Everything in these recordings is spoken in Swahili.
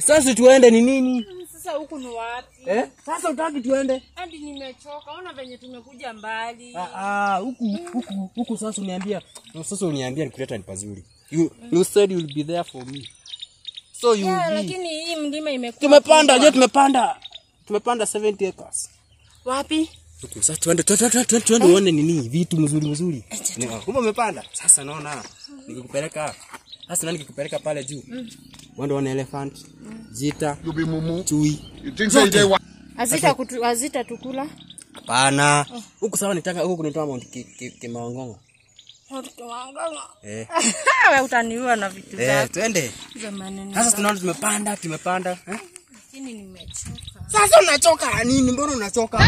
Sasa tuende ni nini? Sasa huku ni wapi? Sasa utaki tuende? Hadi nimechoka. Ona venye tumekuja mbali. Huku sasa uniambia. Sasa uniambia nikuleta ni pazuri. You said you will be there for me. So you be. Lakini hii mlima imekuwa. Tumepanda 70 acres. Wapi? Sasa tuende uone nini vitu mzuri. Kumbe umepanda. Sasa naona nikikupeleka. Sasa nani nikikupeleka pale juu? Wende uone elephant, jita, chui. Azita tukula? Hapana. Huku sawa nitaka huku kunitoa Mount Kimaongongo. Mount Kimaongongo. Wewe utaniua na vitu zako. Twende. Sasa tunaona tumepanda. Lakini nimechoka. Sasa unachoka nini? Mbona unachoka?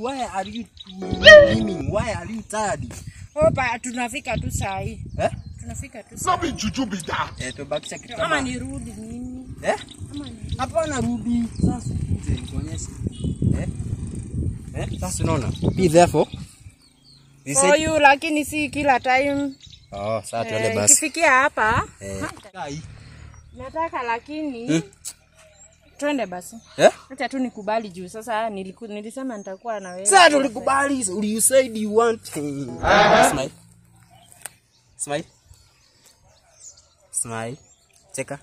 Why are you dreaming? Why are you tired? Opa, tunafika tu saa hii. Tunafika tu saa. Sabi jujubida. Tubakisha kitu kama nirudi nini? Kama nirudi. Hapana rudi. Sasa nikuonyeshe. Sasa unaona? Be therefore. For you, lakini si kila time. Sasa tuende basi. Kifikia hapa. Kai. Nataka lakini twende basi. Acha tu nikubali juu sasa nilisema nitakuwa na wewe. Sasa tulikubali. You said you want. Smile. Cheka.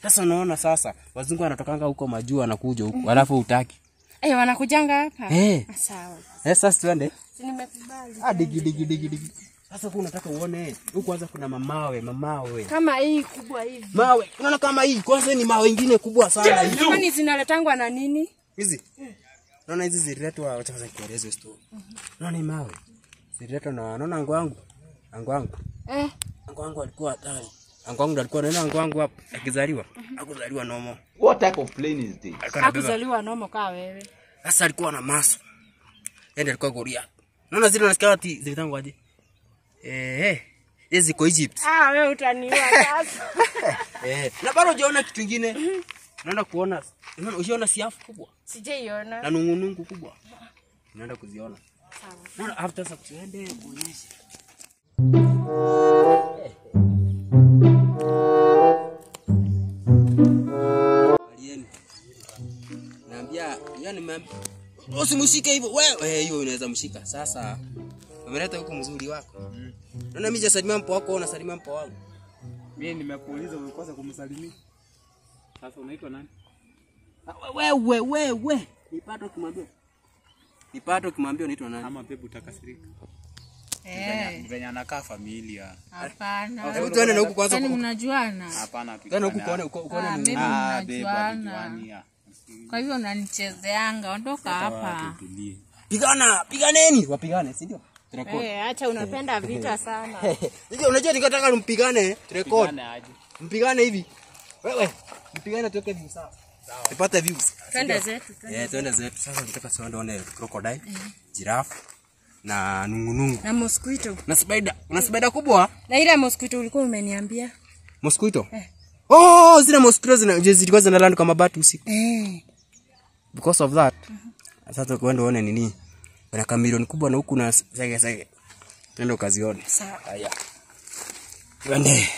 Sasa unaona sasa wazungu wanatokanga huko majuu wanakuja huko. Alafu utaki. Wanakujanga hapa. Sawa. Sasa tuende. Si nimekubali. Digi. Sasa kuna unataka uone huko kwanza kuna mamawe. Kama hii kubwa hivi. Mawe. Unaona kama hii kwanza ni mawe nyingine kubwa sana hivi. Kwani zinaletangwa na nini? Hizi. Unaona hizi zililetwa acha kueleza story. Unaona mawe. Zililetwa na unaona angu wangu. Angu wangu alikuwa hatari. Angu wangu alikuwa anaona angu wangu hapo akizaliwa. Hakuzaliwa nomo. What type of plane is this? Hakuzaliwa nomo kama wewe. Sasa alikuwa na maso. Yeye alikuwa Goria. Unaona zile nasikia ati zilitangwa aje? Hizi kwa Egypt. Wewe utaniua sasa. Na bado hujaona kitu kingine. Unaenda kuona. Unaona siafu kubwa. Sijaiona. Na nungunungu kubwa. Unaenda kuziona. Sawa. Unaona after sasa tuende kuonyesha. Naambia, yani usimshike hivyo. Wewe hiyo unaweza mshika. Sasa umeleta huko mzuri wako. Naona mimi jasalimia mpo wako na salimia mpo wangu. Mimi nimekuuliza umekosa kumsalimia. Sasa unaitwa nani? Wewe. Nipato kimwambia unaitwa nani? Ama bebu utakasirika. Venye anakaa familia. Hapana. Hebu tuende na huko kwanza. Yaani mnajuana? Hapana. Tuende huko kuone mimi mnajuana. Kwa hivyo unanichezeanga, ondoka hapa. Piganeni, wapigane, si ndio? Acha unapenda vita sana. Unajua nikataka mpigane, record. Mpigane hivi. Wewe, mpigane tuweke views sawa. Tupate views. Twende zetu. Twende zetu. Sasa nataka tuone crocodile, giraffe na nungunungu. Na mosquito. Na spider. Una spider kubwa? Na ile mosquito ulikuwa umeniambia. Mosquito? Zile mosquitoes zilikuwa zinaland kama batu usiku. Because of that. Sasa kwenda uone nini? Kuna kamilioni kubwa na huku na sege. Twende ukazione. Sawa. Haya. Twende.